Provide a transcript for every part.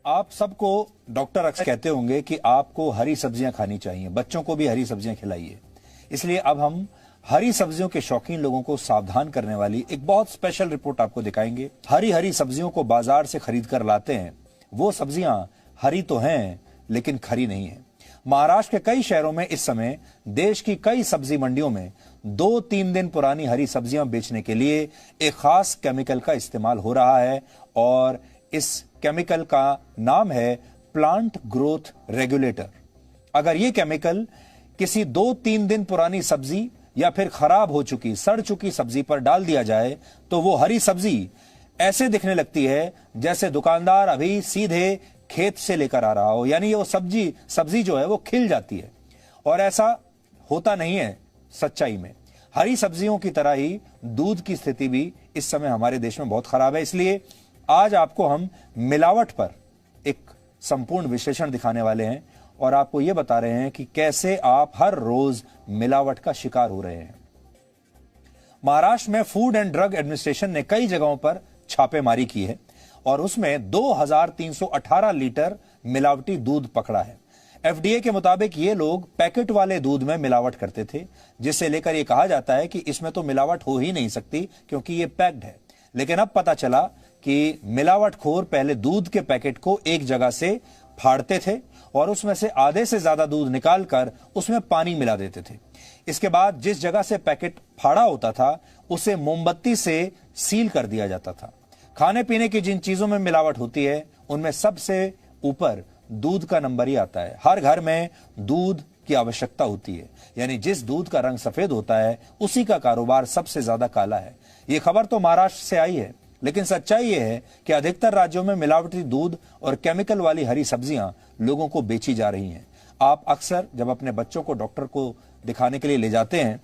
आप सबको डॉक्टर अक्सर कहते होंगे कि आपको हरी सब्जियां खानी चाहिए, बच्चों को भी हरी सब्जियां खिलाइए। इसलिए अब हम हरी सब्जियों के शौकीन लोगों को सावधान करने वाली एक बहुत स्पेशल रिपोर्ट आपको दिखाएंगे। हरी सब्जियों को बाजार से खरीद कर लाते हैं, वो सब्जियां हरी तो हैं लेकिन खरी नहीं है। महाराष्ट्र के कई शहरों में इस समय देश की कई सब्जी मंडियों में 2-3 दिन पुरानी हरी सब्जियां बेचने के लिए एक खास केमिकल का इस्तेमाल हो रहा है और इस केमिकल का नाम है प्लांट ग्रोथ रेगुलेटर। अगर ये केमिकल किसी 2-3 दिन पुरानी सब्जी या फिर खराब हो चुकी, सड़ चुकी सब्जी पर डाल दिया जाए तो वो हरी सब्जी ऐसे दिखने लगती है जैसे दुकानदार अभी सीधे खेत से लेकर आ रहा हो, यानी वो सब्जी जो है वो खिल जाती है। और ऐसा होता नहीं है सच्चाई में। हरी सब्जियों की तरह ही दूध की स्थिति भी इस समय हमारे देश में बहुत खराब है। इसलिए आज आपको हम मिलावट पर एक संपूर्ण विश्लेषण दिखाने वाले हैं और आपको यह बता रहे हैं कि कैसे आप हर रोज मिलावट का शिकार हो रहे हैं। महाराष्ट्र में फूड एंड ड्रग एडमिनिस्ट्रेशन ने कई जगहों पर छापेमारी की है और उसमें 2318 लीटर मिलावटी दूध पकड़ा है। एफडीए के मुताबिक ये लोग पैकेट वाले दूध में मिलावट करते थे, जिससे लेकर यह कहा जाता है कि इसमें तो मिलावट हो ही नहीं सकती क्योंकि ये पैक्ड है। लेकिन अब पता चला कि मिलावटखोर पहले दूध के पैकेट को एक जगह से फाड़ते थे और उसमें से आधे से ज्यादा दूध निकालकर उसमें पानी मिला देते थे। इसके बाद जिस जगह से पैकेट फाड़ा होता था उसे मोमबत्ती से सील कर दिया जाता था। खाने पीने की जिन चीजों में मिलावट होती है उनमें सबसे ऊपर दूध का नंबर ही आता है। हर घर में दूध की आवश्यकता होती है, यानी जिस दूध का रंग सफेद होता है उसी का कारोबार सबसे ज्यादा काला है। यह खबर तो महाराष्ट्र से आई है, लेकिन सच्चाई यह है कि अधिकतर राज्यों में मिलावटी दूध और केमिकल वाली हरी सब्जियां लोगों को बेची जा रही हैं। आप अक्सर जब अपने बच्चों को डॉक्टर को दिखाने के लिए ले जाते हैं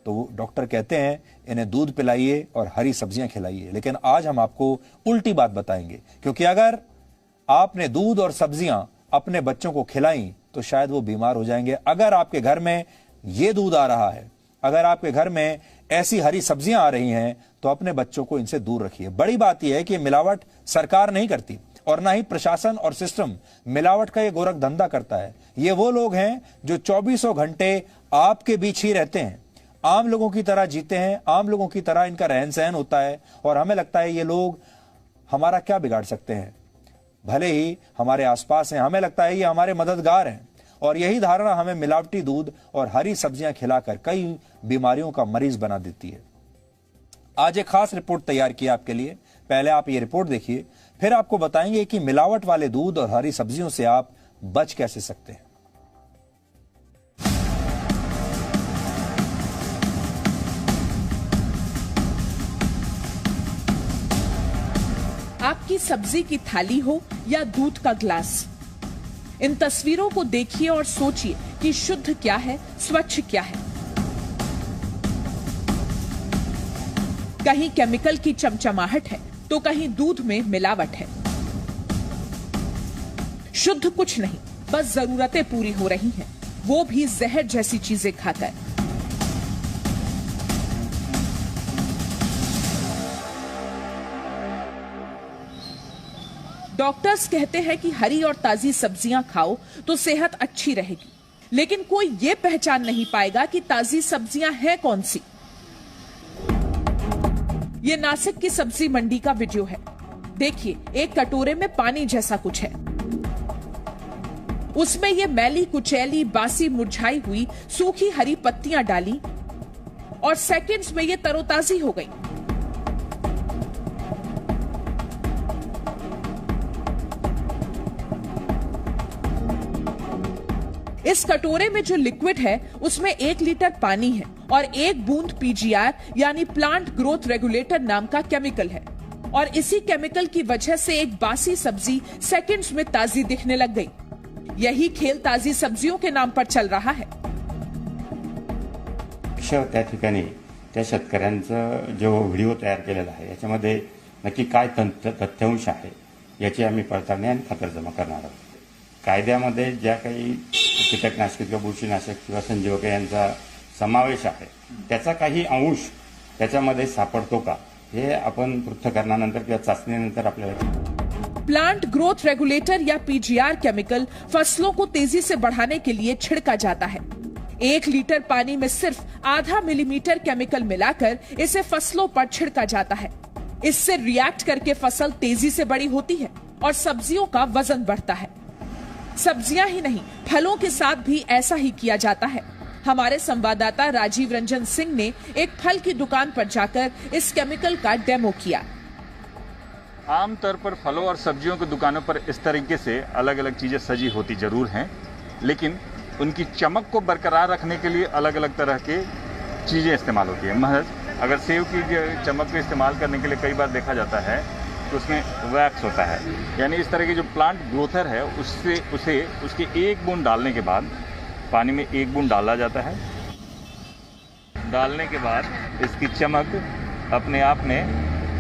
तो वो डॉक्टर कहते हैं इन्हें दूध पिलाइए और हरी सब्जियां खिलाइए, लेकिन आज हम आपको उल्टी बात बताएंगे, क्योंकि अगर आपने दूध और सब्जियां अपने बच्चों को खिलाई तो शायद वो बीमार हो जाएंगे। अगर आपके घर में ये दूध आ रहा है, अगर आपके घर में ऐसी हरी सब्जियां आ रही हैं तो अपने बच्चों को इनसे दूर रखिए। बड़ी बात यह है कि मिलावट सरकार नहीं करती और ना ही प्रशासन और सिस्टम मिलावट का ये गोरख धंधा करता है। ये वो लोग हैं जो 24 घंटे आपके बीच ही रहते हैं, आम लोगों की तरह जीते हैं, आम लोगों की तरह इनका रहन सहन होता है और हमें लगता है ये लोग हमारा क्या बिगाड़ सकते हैं, भले ही हमारे आसपास हैं, हमें लगता है ये हमारे मददगार हैं। और यही धारणा हमें मिलावटी दूध और हरी सब्जियां खिलाकर कई बीमारियों का मरीज बना देती है। आज एक खास रिपोर्ट तैयार की आपके लिए। पहले आप ये रिपोर्ट देखिए, फिर आपको बताएंगे कि मिलावट वाले दूध और हरी सब्जियों से आप बच कैसे सकते हैं। आपकी सब्जी की थाली हो या दूध का ग्लास, इन तस्वीरों को देखिए और सोचिए कि शुद्ध क्या है, स्वच्छ क्या है। कहीं केमिकल की चमचमाहट है तो कहीं दूध में मिलावट है। शुद्ध कुछ नहीं, बस जरूरतें पूरी हो रही हैं, वो भी जहर जैसी चीजें खाकर। डॉक्टर्स कहते हैं कि हरी और ताजी सब्जियां खाओ तो सेहत अच्छी रहेगी, लेकिन कोई ये पहचान नहीं पाएगा कि ताजी सब्जियां हैं कौन सी। ये नासिक की सब्जी मंडी का वीडियो है। देखिए, एक कटोरे में पानी जैसा कुछ है, उसमें ये मैली कुचैली बासी मुरझाई हुई सूखी हरी पत्तियां डाली और सेकंड्स में ये तरोताजी हो गई। इस कटोरे में जो लिक्विड है उसमें 1 लीटर पानी है और 1 बूंद पीजीआर यानी प्लांट ग्रोथ रेगुलेटर नाम का केमिकल है। और इसी केमिकल की वजह से एक बासी सब्जी सेकंड्स में ताजी दिखने लग गई। यही खेल ताजी सब्जियों के नाम पर चल रहा है। त्या ठिकाणी त्या शेतकऱ्यांचा जो व्हिडिओ तयार केलेला आहे याच्यामध्ये नक्की काय तथ्यांश आहे याची आम्ही पडताळणी आणि खातरजमा करणार आहोत। कायद्यामध्ये ज्या काही कीटकनाशक किंवा बुरशीनाशक किंवा संजीवक यांचा समावेश आहे त्याचा काही अंश त्याच्यामध्ये सापडतो का हे आपण पृथक्करणानंतर किंवा चाचणीनंतर आपल्याला प्लांट ग्रोथ रेगुलेटर या पीजीआर केमिकल फसलों को तेजी से बढ़ाने के लिए छिड़का जाता है। 1 लीटर पानी में सिर्फ आधा मिलीमीटर केमिकल मिलाकर इसे फसलों पर छिड़का जाता है। इससे रिएक्ट करके फसल तेजी से बड़ी होती है और सब्जियों का वजन बढ़ता है। सब्जियां ही नहीं, फलों के साथ भी ऐसा ही किया जाता है। हमारे संवाददाता राजीव रंजन सिंह ने एक फल की दुकान पर जाकर इस केमिकल का डेमो किया। आमतौर पर फलों और सब्जियों की दुकानों पर इस तरीके से अलग अलग चीजें सजी होती जरूर हैं, लेकिन उनकी चमक को बरकरार रखने के लिए अलग अलग तरह के चीजें इस्तेमाल होती है। महज अगर सेब की चमक को इस्तेमाल करने के लिए कई बार देखा जाता है तो उसमें वैक्स होता है, यानी इस तरह की जो प्लांट ग्रोथर है उसके 1 बूंद डालने के बाद पानी में 1 बूंद डाला जाता है। डालने के बाद इसकी चमक अपने आप में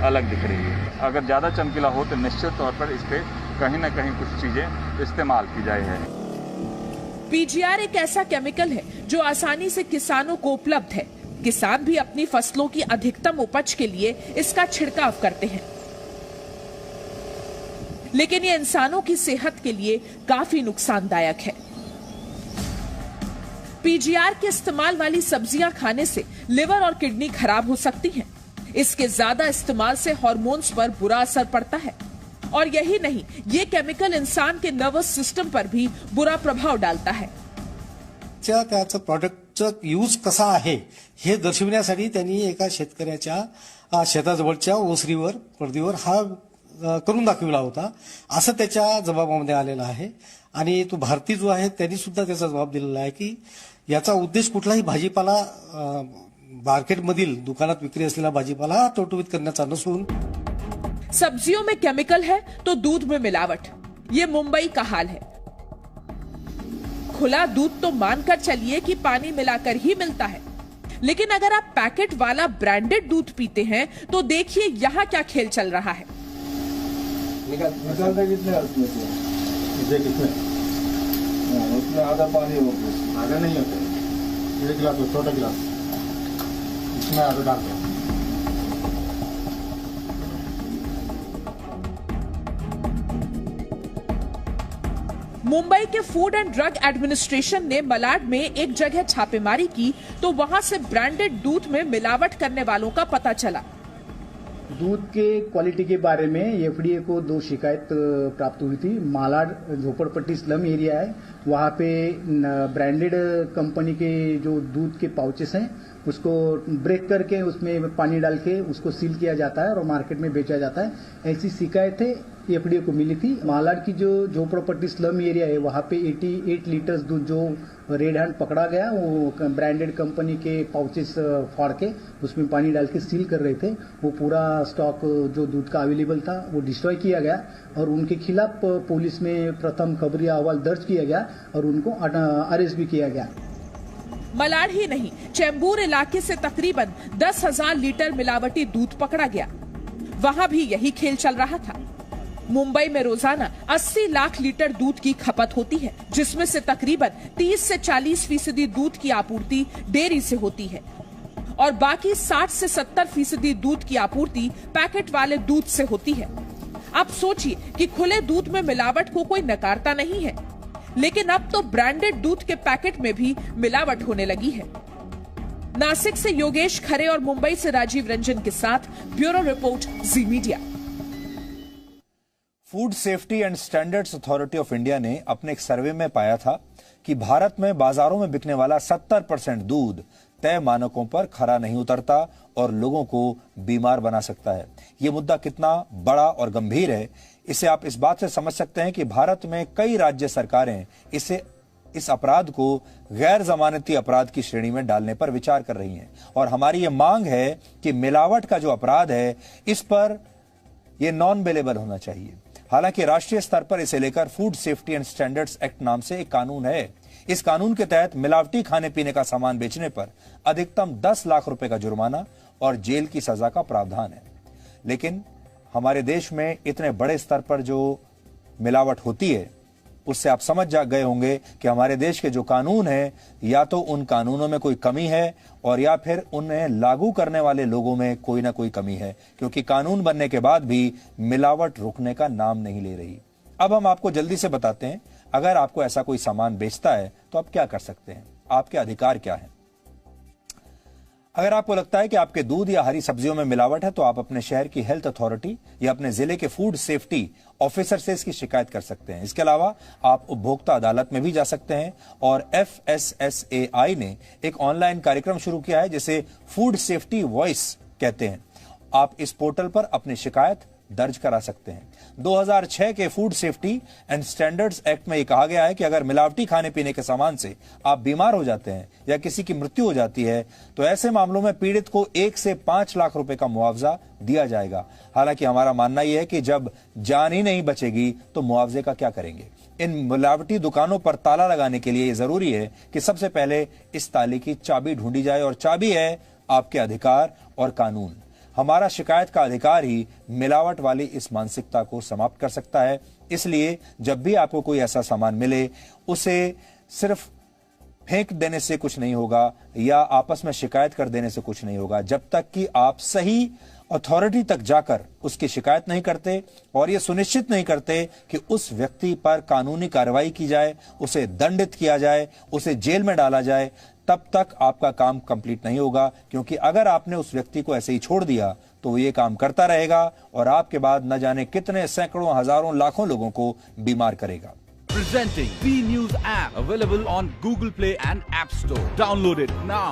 अलग दिख रही है। अगर ज़्यादा चमकीला हो तो निश्चित तौर पर इस पर कहीं ना कहीं कुछ चीज़ें इस्तेमाल की जाए है। पीजीआर एक ऐसा केमिकल है जो आसानी से किसानों को उपलब्ध है। किसान भी अपनी फसलों की अधिकतम उपज के लिए इसका छिड़काव करते हैं, लेकिन ये इंसानों की सेहत के लिए काफी नुकसानदायक है। पीजीआर के इस्तेमाल वाली सब्जियां खाने से लिवर और किडनी खराब हो सकती हैं। इसके ज्यादा इस्तेमाल से हार्मोन्स पर बुरा असर पड़ता है। और यही नहीं, ये केमिकल इंसान के नर्वस सिस्टम पर भी बुरा प्रभाव डालता है। त्याचं प्रॉडक्टचा यूज कसा आहे हे दर्शविण्यासाठी त्यांनी एका शेतकऱ्याच्या शेताजवळच्या ओसरीवर पडदीवर हा करून दाखविला होता, असं त्याच्या जबाबामध्ये आलेलं आहे। आणि तो भारती जो आहे त्यांनी सुद्धा त्याचा जबाब दिलेला आहे की याचा उद्देश कुठलाही भाजीपाला मार्केटमधील दुकानात विक्री असलेला भाजीपाला टवटवीत करण्याचा नसून। सब्जियों में केमिकल है तो दूध में मिलावट, ये मुंबई का हाल है। खुला दूध तो मानकर चलिए कि पानी मिलाकर ही मिलता है, लेकिन अगर आप पैकेट वाला ब्रांडेड दूध पीते हैं तो देखिए यहाँ क्या खेल चल रहा है। निकालते कितने उसमें आधा पानी हो गया, आधा नहीं होता, 1 गिलास छोटा गिलास इसमें आधा डालते हैं। मुंबई के फूड एंड ड्रग एडमिनिस्ट्रेशन ने मलाड में एक जगह छापेमारी की तो वहां से ब्रांडेड दूध में मिलावट करने वालों का पता चला। दूध के क्वालिटी के बारे में एफडीए को 2 शिकायत प्राप्त हुई थी। मालाड झोपड़पट्टी स्लम एरिया है, वहाँ पे ब्रांडेड कंपनी के जो दूध के पाउचेस हैं उसको ब्रेक करके उसमें पानी डाल के उसको सील किया जाता है और मार्केट में बेचा जाता है। ऐसी शिकायतें एफडीए को मिली थी। मालाड की जो झोपड़पट्टी स्लम एरिया है वहाँ पे 88 लीटर्स दूध जो रेड हैंड पकड़ा गया, वो ब्रांडेड कंपनी के पाउचेस फाड़ के उसमें पानी डाल के सील कर रहे थे। वो पूरा स्टॉक जो दूध का अवेलेबल था वो डिस्ट्रॉय किया गया और उनके खिलाफ पुलिस में प्रथम खबरी अहवाल दर्ज किया गया और उनको अरेस्ट भी किया गया। मलाड ही नहीं, चेंबूर इलाके से तकरीबन 10,000 लीटर मिलावटी दूध पकड़ा गया। वहां भी यही खेल चल रहा था। मुंबई में रोजाना 80 लाख लीटर दूध की खपत होती है, जिसमें से तकरीबन 30 से 40% दूध की आपूर्ति डेयरी से होती है और बाकी 60 से 70% दूध की आपूर्ति पैकेट वाले दूध से होती है। अब सोचिए कि खुले दूध में मिलावट को कोई नकारता नहीं है, लेकिन अब तो ब्रांडेड दूध के पैकेट में भी मिलावट होने लगी है। नासिक से योगेश खरे और मुंबई से राजीव रंजन के साथ bureau report, Zee Media. Food safety and standards authority of India ने अपने एक सर्वे में पाया था कि भारत में बाजारों में बिकने वाला 70% दूध तय मानकों पर खरा नहीं उतरता और लोगों को बीमार बना सकता है। यह मुद्दा कितना बड़ा और गंभीर है, इसे आप इस बात से समझ सकते हैं कि भारत में कई राज्य सरकारें इस अपराध को गैर जमानती अपराध की श्रेणी में डालने पर विचार कर रही हैं और हमारी ये मांग है कि मिलावट का जो अपराध है इस पर यह नॉन बेलेबल होना चाहिए। हालांकि राष्ट्रीय स्तर पर इसे लेकर food safety and standards act नाम से एक कानून है। इस कानून के तहत मिलावटी खाने पीने का सामान बेचने पर अधिकतम 10 लाख रुपए का जुर्माना और जेल की सजा का प्रावधान है। लेकिन हमारे देश में इतने बड़े स्तर पर जो मिलावट होती है उससे आप समझ जा गए होंगे कि हमारे देश के जो कानून हैं या तो उन कानूनों में कोई कमी है और या फिर उन्हें लागू करने वाले लोगों में कोई ना कोई कमी है, क्योंकि कानून बनने के बाद भी मिलावट रुकने का नाम नहीं ले रही। अब हम आपको जल्दी से बताते हैं, अगर आपको ऐसा कोई सामान बेचता है तो आप क्या कर सकते हैं, आपके अधिकार क्या है। अगर आपको लगता है कि आपके दूध या हरी सब्जियों में मिलावट है तो आप अपने शहर की हेल्थ अथॉरिटी या अपने जिले के फूड सेफ्टी ऑफिसर से इसकी शिकायत कर सकते हैं। इसके अलावा आप उपभोक्ता अदालत में भी जा सकते हैं और FSSAI ने एक ऑनलाइन कार्यक्रम शुरू किया है जिसे फूड सेफ्टी वॉइस कहते हैं। आप इस पोर्टल पर अपनी शिकायत दर्ज करा सकते हैं। 2006 के food safety and standards act में यह कहा गया है कि अगर मिलावटी खाने पीने के सामान से आप बीमार हो जाते हैं या किसी की मृत्यु हो जाती है तो ऐसे मामलों में पीड़ित को 1 से 5 लाख रुपए का मुआवजा दिया जाएगा। हालांकि हमारा मानना यह है कि जब जान ही नहीं बचेगी तो मुआवजे का क्या करेंगे। इन मिलावटी दुकानों पर ताला लगाने के लिए जरूरी है कि सबसे पहले इस ताले की चाबी ढूंढी जाए और चाबी है आपके अधिकार और कानून। हमारा शिकायत का अधिकार ही मिलावट वाली इस मानसिकता को समाप्त कर सकता है। इसलिए जब भी आपको कोई ऐसा सामान मिले उसे सिर्फ फेंक देने से कुछ नहीं होगा या आपस में शिकायत कर देने से कुछ नहीं होगा, जब तक कि आप सही अथॉरिटी तक जाकर उसकी शिकायत नहीं करते और यह सुनिश्चित नहीं करते कि उस व्यक्ति पर कानूनी कार्रवाई की जाए, उसे दंडित किया जाए, उसे जेल में डाला जाए, तब तक आपका काम कंप्लीट नहीं होगा। क्योंकि अगर आपने उस व्यक्ति को ऐसे ही छोड़ दिया तो वो ये काम करता रहेगा और आपके बाद न जाने कितने सैकड़ों, हजारों, लाखों लोगों को बीमार करेगा। Presenting B News app available on Google Play and App Store. Download it now.